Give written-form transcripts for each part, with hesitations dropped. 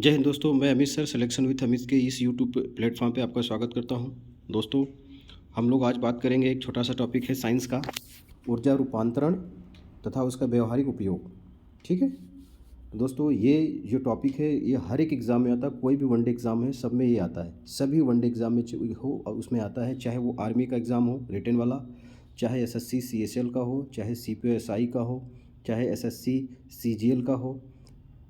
जय हिंद दोस्तों, मैं Amit sir selection with Amit के इस यूट्यूब प्लेटफॉर्म पे आपका स्वागत करता हूं। दोस्तों, हम लोग आज बात करेंगे, एक छोटा सा टॉपिक है साइंस का, ऊर्जा रूपांतरण तथा उसका व्यवहारिक उपयोग। ठीक है दोस्तों, ये जो टॉपिक है ये हर एक एग्ज़ाम में आता है। कोई भी वनडे एग्ज़ाम है सब में ये आता है, सभी वनडे एग्ज़ाम में हो उसमें आता है, चाहे वो आर्मी का एग्ज़ाम हो रिटन वाला, चाहे एसएससी सीएचएल का हो, चाहे सीपीएसआई का हो, चाहे एसएससी सीजीएल का हो।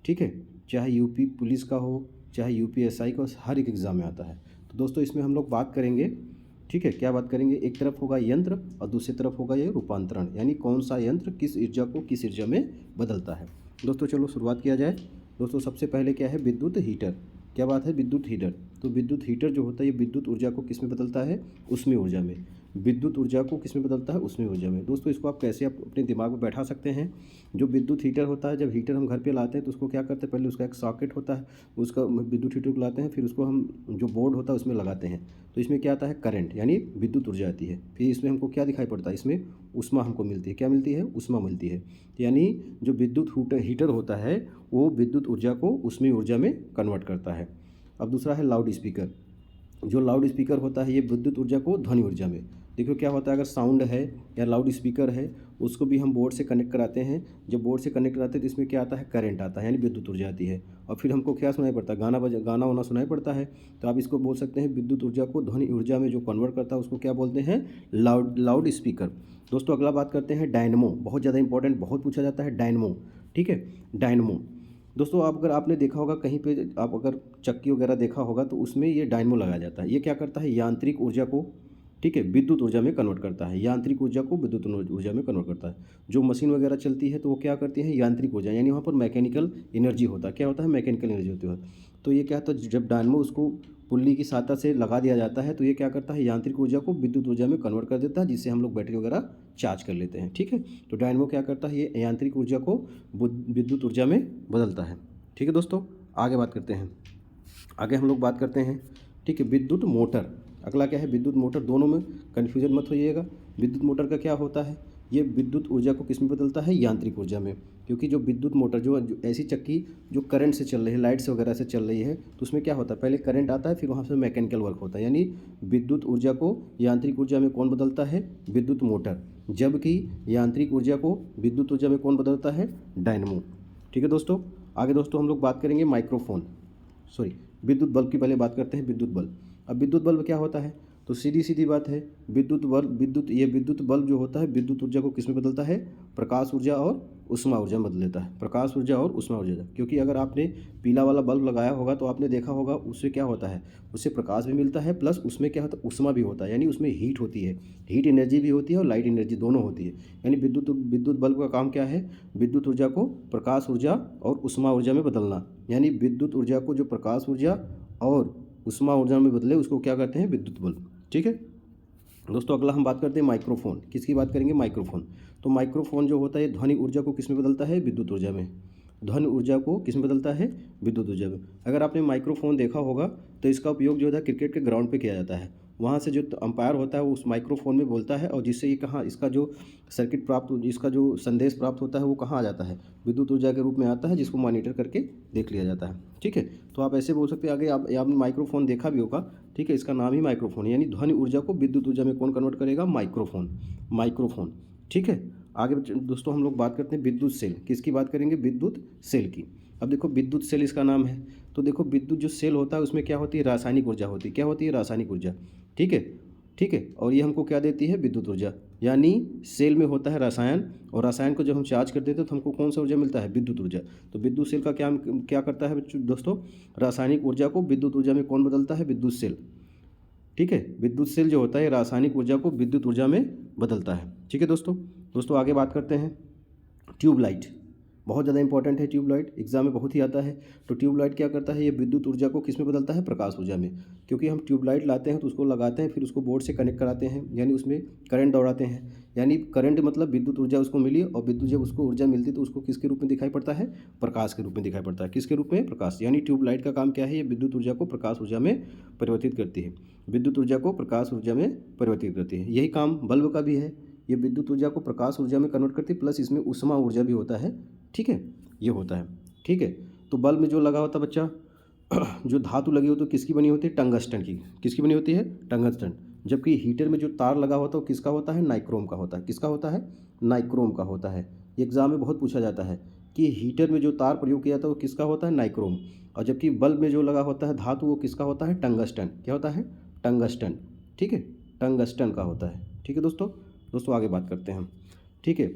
ठीक है, चाहे यूपी पुलिस का हो, चाहे यूपीएसआई का, हर एक एग्ज़ाम में आता है। तो दोस्तों, इसमें हम लोग बात करेंगे, ठीक है, क्या बात करेंगे, एक तरफ होगा यंत्र और दूसरी तरफ होगा ये रूपांतरण, यानी कौन सा यंत्र किस ऊर्जा को किस ऊर्जा में बदलता है। दोस्तों चलो शुरुआत किया जाए। दोस्तों सबसे पहले क्या है, विद्युत हीटर। क्या बात है, विद्युत हीटर। तो विद्युत हीटर जो होता है ये विद्युत ऊर्जा को किस में बदलता है, उसमें ऊर्जा में। विद्युत ऊर्जा को किस में बदलता है, उसमें ऊर्जा में। दोस्तों इसको आप कैसे आप अपने दिमाग में बैठा सकते हैं। जो विद्युत हीटर होता है, जब हीटर हम घर पे लाते हैं तो उसको क्या करते हैं, पहले उसका एक सॉकेट होता है, उसका विद्युत हीटर को लाते हैं, फिर उसको हम जो बोर्ड होता है उसमें लगाते हैं। तो इसमें क्या आता है, करंट यानी विद्युत ऊर्जा आती है। फिर इसमें हमको क्या दिखाई पड़ता है, इसमें ऊष्मा हमको मिलती है। क्या मिलती है, ऊष्मा मिलती है। यानी जो विद्युत हीटर होता है वो विद्युत ऊर्जा को ऊष्मीय ऊर्जा में कन्वर्ट करता है। अब दूसरा है लाउड स्पीकर। जो लाउड स्पीकर होता है ये विद्युत ऊर्जा को ध्वनि ऊर्जा में। देखो क्या होता है, अगर साउंड है या लाउड स्पीकर है उसको भी हम बोर्ड से कनेक्ट कराते हैं। जब बोर्ड से कनेक्ट कराते हैं तो इसमें क्या आता है, करंट आता है, यानी विद्युत ऊर्जा आती है। और फिर हमको क्या सुनाई पड़ता है, गाना वाना सुनाई पड़ता है। तो आप इसको बोल सकते हैं विद्युत ऊर्जा को ध्वनि ऊर्जा में जो कन्वर्ट करता है उसको क्या बोलते हैं, लाउड स्पीकर। दोस्तों अगला बात करते हैं डायनमो। बहुत ज़्यादा इंपॉर्टेंट, बहुत पूछा जाता है डायनमो। ठीक है, डायनमो। दोस्तों आप अगर आपने देखा होगा कहीं पे, आप अगर चक्की वगैरह देखा होगा तो उसमें ये डायनमो लगाया जाता है। ये क्या करता है, यांत्रिक ऊर्जा को, ठीक है, विद्युत ऊर्जा में कन्वर्ट करता है। यांत्रिक ऊर्जा को विद्युत ऊर्जा में कन्वर्ट करता है। जो मशीन वगैरह चलती है तो वो क्या करती है, यांत्रिक ऊर्जा, यानी वहाँ पर मैकेनिकल एनर्जी होता है। क्या होता है, मैकेनिकल एनर्जी होती है। तो ये क्या होता है, जब डायनमो उसको पुल्ली की सहायता से लगा दिया जाता है तो ये क्या करता है, यांत्रिक ऊर्जा को विद्युत ऊर्जा में कन्वर्ट कर देता है, जिससे हम लोग बैटरी वगैरह चार्ज कर लेते हैं। ठीक है, तो डायनमो क्या करता है, ये यांत्रिक ऊर्जा को विद्युत ऊर्जा में बदलता है। ठीक है दोस्तों, आगे बात करते हैं। आगे हम लोग बात करते हैं, ठीक है, विद्युत मोटर। अगला क्या है, विद्युत मोटर। दोनों में कन्फ्यूजन मत होइएगा। विद्युत मोटर का क्या होता है, ये विद्युत ऊर्जा को किस में बदलता है, यांत्रिक ऊर्जा में। क्योंकि जो विद्युत मोटर जो ऐसी चक्की जो करंट से चल रही है, लाइट से वगैरह से चल रही है, तो उसमें क्या होता है, पहले करंट आता है फिर वहाँ से मैकेनिकल वर्क होता है। यानी विद्युत ऊर्जा को यांत्रिक ऊर्जा में कौन बदलता है, विद्युत मोटर। जबकि यांत्रिक ऊर्जा को विद्युत ऊर्जा में कौन बदलता है, डायनमो। ठीक है दोस्तों, आगे दोस्तों हम लोग बात करेंगे माइक्रोफोन, सॉरी विद्युत बल्ब की पहले बात करते हैं, विद्युत बल्ब। अब विद्युत बल्ब क्या होता है, तो सीधी सीधी बात है, विद्युत बल्ब जो होता है विद्युत ऊर्जा को किस में बदलता है, प्रकाश ऊर्जा और ऊष्मा ऊर्जा में बदल देता है। प्रकाश ऊर्जा और ऊष्मा ऊर्जा, क्योंकि अगर आपने पीला वाला बल्ब लगाया होगा तो आपने देखा होगा उससे क्या होता है, उससे प्रकाश भी मिलता है, प्लस उसमें क्या होता है, ऊष्मा भी होता है, यानी उसमें हीट होती है, हीट एनर्जी भी होती है और लाइट एनर्जी दोनों होती है। यानी विद्युत बल्ब का काम क्या है, विद्युत ऊर्जा को प्रकाश ऊर्जा और ऊष्मा ऊर्जा में बदलना। यानी विद्युत ऊर्जा को जो प्रकाश ऊर्जा और ऊष्मा ऊर्जा में बदले उसको क्या कहते हैं, विद्युत बल्ब। ठीक है दोस्तों, अगला हम बात करते हैं माइक्रोफोन। किसकी बात करेंगे, माइक्रोफोन। तो माइक्रोफोन जो होता है ध्वनि ऊर्जा को किस में बदलता है, विद्युत ऊर्जा में। ध्वनि ऊर्जा को किस में बदलता है, विद्युत ऊर्जा में। अगर आपने माइक्रोफोन देखा होगा तो इसका उपयोग जो है क्रिकेट के ग्राउंड पे किया जाता है। वहाँ से जो अंपायर होता है वो उस माइक्रोफोन में बोलता है और जिससे ये कहाँ, इसका जो सर्किट प्राप्त, इसका जो संदेश प्राप्त होता है वो कहाँ आ जाता है, विद्युत ऊर्जा के रूप में आता है, जिसको मॉनिटर करके देख लिया जाता है। ठीक है, तो आप ऐसे बोल सकते हैं। आगे आपने माइक्रोफोन देखा भी होगा, ठीक है, इसका नाम ही माइक्रोफोन, यानी ध्वनि ऊर्जा को विद्युत ऊर्जा में कौन कन्वर्ट करेगा, माइक्रोफोन। ठीक है, आगे दोस्तों हम लोग बात करते हैं विद्युत सेल। किसकी बात करेंगे, विद्युत सेल की। अब देखो विद्युत सेल इसका नाम है, तो देखो विद्युत जो सेल होता है उसमें क्या होती है, रासायनिक ऊर्जा होती है। क्या होती है, रासायनिक ऊर्जा। ठीक है, ठीक है, और ये हमको क्या देती है, विद्युत ऊर्जा। यानी सेल में होता है रसायन, और रसायन को जब हम चार्ज कर देते हैं तो हमको कौन सा ऊर्जा मिलता है, विद्युत ऊर्जा। तो विद्युत सेल का क्या क्या करता है दोस्तों, रासायनिक ऊर्जा को विद्युत ऊर्जा में कौन बदलता है, विद्युत सेल। ठीक है, विद्युत सेल जो होता है रासायनिक ऊर्जा को विद्युत ऊर्जा में बदलता है। ठीक है दोस्तों आगे बात करते हैं ट्यूबलाइट। बहुत ज़्यादा इंपॉर्टेंट है ट्यूबलाइट, एग्जाम में बहुत ही आता है। तो ट्यूबलाइट क्या करता है, ये विद्युत ऊर्जा को किस में बदलता है, प्रकाश ऊर्जा में। क्योंकि हम ट्यूबलाइट लाते हैं तो उसको लगाते हैं, फिर उसको बोर्ड से कनेक्ट कराते हैं, यानी उसमें करंट दौड़ाते हैं। यानी करंट मतलब विद्युत ऊर्जा उसको मिली, और विद्युत जब उसको ऊर्जा मिलती तो उसको किसके रूप में दिखाई पड़ता है, प्रकाश के रूप में दिखाई पड़ता है। किसके रूप में, प्रकाश। यानी ट्यूबलाइट का काम क्या है, ये विद्युत ऊर्जा को प्रकाश ऊर्जा में परिवर्तित करती है, विद्युत ऊर्जा को प्रकाश ऊर्जा में परिवर्तित करती है। यही काम बल्ब का भी है, ये विद्युत ऊर्जा को प्रकाश ऊर्जा में कन्वर्ट करती है, प्लस इसमें ऊष्मा ऊर्जा भी होता है। ठीक है, ये होता है। ठीक है, तो बल्ब में जो लगा होता है बच्चा, जो धातु लगी होती है किसकी बनी होती है? टंगस्टन की। किसकी बनी होती है? टंगस्टन। जबकि हीटर में जो तार लगा होता है वो किसका होता है? नाइक्रोम का होता है। किसका होता है? नाइक्रोम का होता है। एग्जाम में बहुत पूछा जाता है कि हीटर में जो तार प्रयोग किया जाता है वो किसका होता है? नाइक्रोम। और जबकि बल्ब में जो लगा होता है धातु वो किसका होता है? टंगस्टन। क्या होता है? टंगस्टन। ठीक है, टंगस्टन का होता है। ठीक है दोस्तों आगे बात करते हैं हम। ठीक है,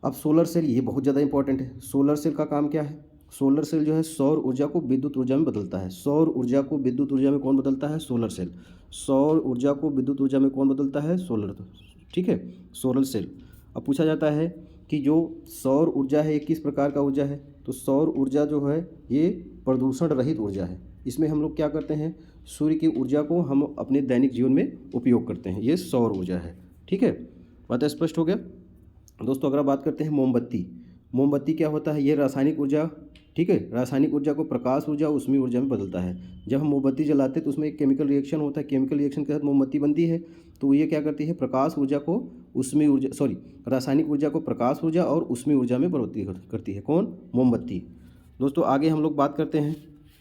अब सोलर सेल, ये बहुत ज़्यादा इंपॉर्टेंट है। सोलर सेल का काम क्या है? सोलर सेल जो है सौर ऊर्जा को विद्युत ऊर्जा में बदलता है। सौर ऊर्जा को विद्युत ऊर्जा में कौन बदलता है? Solar cell. सौर ऊर्जा को विद्युत ऊर्जा में कौन बदलता है? सोलर। ठीक है, सोलर सेल। अब पूछा जाता है कि जो सौर ऊर्जा है ये किस प्रकार का ऊर्जा है? तो सौर ऊर्जा जो है ये प्रदूषण रहित ऊर्जा है। इसमें हम लोग क्या करते हैं? सूर्य की ऊर्जा को हम अपने दैनिक जीवन में उपयोग करते हैं। ये सौर ऊर्जा है। ठीक है, बात स्पष्ट हो गया दोस्तों। अगर बात करते हैं मोमबत्ती। मोमबत्ती क्या होता है? ये रासायनिक ऊर्जा, ठीक है, रासायनिक ऊर्जा को प्रकाश ऊर्जा ऊष्मीय ऊर्जा में बदलता है। जब हम मोमबत्ती जलाते हैं तो उसमें एक केमिकल रिएक्शन होता है। केमिकल रिएक्शन के साथ मोमबत्ती बनती है। तो ये क्या करती है? प्रकाश ऊर्जा को ऊष्मीय ऊर्जा, सॉरी, रासायनिक ऊर्जा को प्रकाश ऊर्जा और ऊष्मीय ऊर्जा में बढ़ोतरी करती है। कौन? मोमबत्ती। दोस्तों आगे हम लोग बात करते हैं,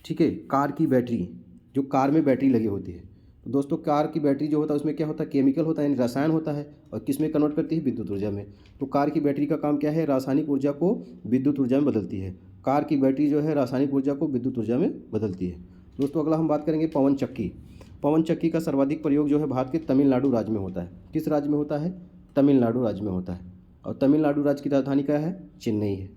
ठीक है, कार की बैटरी। जो कार में बैटरी लगी होती है, तो दोस्तों कार की बैटरी जो होता है उसमें क्या होता है? केमिकल होता है, यानी रसायन होता है। और किस में कन्वर्ट करती है? विद्युत ऊर्जा में। तो कार की बैटरी का काम क्या है? रासायनिक ऊर्जा को विद्युत ऊर्जा में बदलती है। कार की बैटरी जो है रासायनिक ऊर्जा को विद्युत ऊर्जा में बदलती है। दोस्तों अगला हम बात करेंगे पवन चक्की। पवन चक्की का सर्वाधिक प्रयोग जो है भारत के तमिलनाडु राज्य में होता है। किस राज्य में होता है? तमिलनाडु राज्य में होता है। और तमिलनाडु राज्य की राजधानी क्या है? चेन्नई है।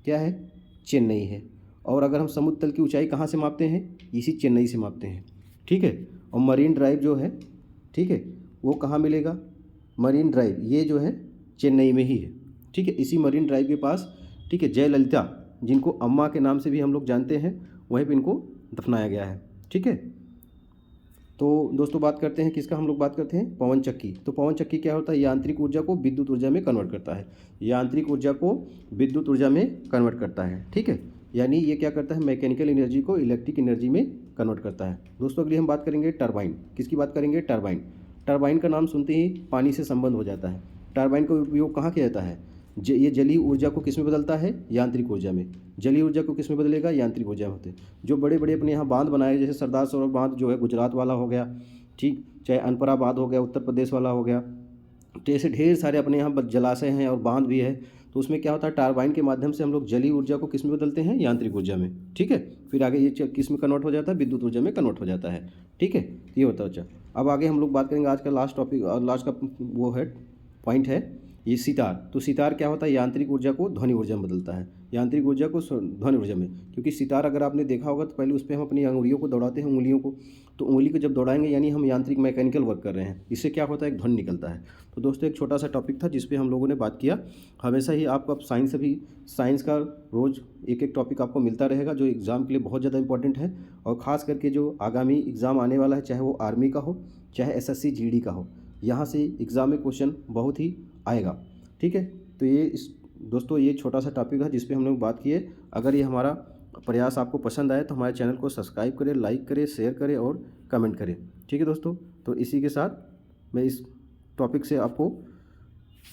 क्या है? चेन्नई है। और अगर हम समुद्र तल की ऊंचाई कहाँ से मापते हैं? इसी चेन्नई से मापते हैं। ठीक है, और मरीन ड्राइव जो है, ठीक है, वो कहाँ मिलेगा? मरीन ड्राइव ये जो है चेन्नई में ही है। ठीक है, इसी मरीन ड्राइव के पास, ठीक है, जयललिता, जिनको अम्मा के नाम से भी हम लोग जानते हैं, वहीं पे इनको दफनाया गया है। ठीक है, तो दोस्तों बात करते हैं किसका? हम लोग बात करते हैं पवन चक्की। तो पवन चक्की क्या होता है? यांत्रिक ऊर्जा को विद्युत ऊर्जा में कन्वर्ट करता है। यांत्रिक ऊर्जा को विद्युत ऊर्जा में कन्वर्ट करता है। ठीक है, यानी ये क्या करता है? मैकेनिकल एनर्जी को इलेक्ट्रिक एनर्जी में कन्वर्ट करता है। दोस्तों अगली हम बात करेंगे टरबाइन। किसकी बात करेंगे? टरबाइन। टरबाइन का नाम सुनते ही पानी से संबंध हो जाता है। टरबाइन का उपयोग कहाँ किया जाता है? ये जलीय ऊर्जा को किस में बदलता है? यांत्रिक ऊर्जा में। जलीय ऊर्जा को किस में बदलेगा? यांत्रिक ऊर्जा में होते। जो बड़े बड़े अपने यहाँ बांध बनाए, जैसे सरदार सरोवर बांध जो है गुजरात वाला हो गया, ठीक, चाहे अनपरा बांध हो गया उत्तर प्रदेश वाला हो गया, तो ऐसे ढेर सारे अपने यहाँ जलाशय हैं और बांध भी है। तो उसमें क्या होता है? टरबाइन के माध्यम से हम लोग जलीय ऊर्जा को किस में बदलते हैं? यांत्रिक ऊर्जा में। ठीक है, फिर आगे ये किस में कन्वर्ट हो जाता है? विद्युत ऊर्जा में कन्वर्ट हो जाता है। ठीक है, ये होता है। अच्छा, अब आगे हम लोग बात करेंगे आज का लास्ट टॉपिक, लास्ट का वो है पॉइंट है ये सितार। तो सितार क्या होता है? यांत्रिक ऊर्जा को ध्वनि ऊर्जा में बदलता है। यांत्रिक ऊर्जा को ध्वनि ऊर्जा में, क्योंकि सितार अगर आपने देखा होगा तो पहले उस पर हम अपनी अंगुलियों को दौड़ाते हैं, उंगलियों को, तो उंगली को जब दौड़ाएंगे यानी हम यांत्रिक मैकेनिकल वर्क कर रहे हैं। इससे क्या होता है? एक ध्वनि निकलता है। तो दोस्तों एक छोटा सा टॉपिक था जिस पे हम लोगों ने बात किया। हमेशा ही आपको अब साइंस का रोज़ एक एक टॉपिक आपको मिलता रहेगा जो एग्ज़ाम के लिए बहुत ज़्यादा इंपॉर्टेंट है। और ख़ास करके जो आगामी एग्ज़ाम आने वाला है, चाहे वो आर्मी का हो चाहे SSC GD का हो, यहाँ से एग्ज़ाम में क्वेश्चन बहुत ही आएगा। ठीक है, तो दोस्तों ये छोटा सा टॉपिक है जिस पे हम लोग बात किए। अगर ये हमारा प्रयास आपको पसंद आए तो हमारे चैनल को सब्सक्राइब करें, लाइक करें, शेयर करें और कमेंट करें। ठीक है दोस्तों, तो इसी के साथ मैं इस टॉपिक से आपको,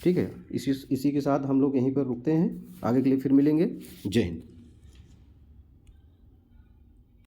ठीक है, इसी के साथ हम लोग यहीं पर रुकते हैं। आगे के लिए फिर मिलेंगे। जय हिंद।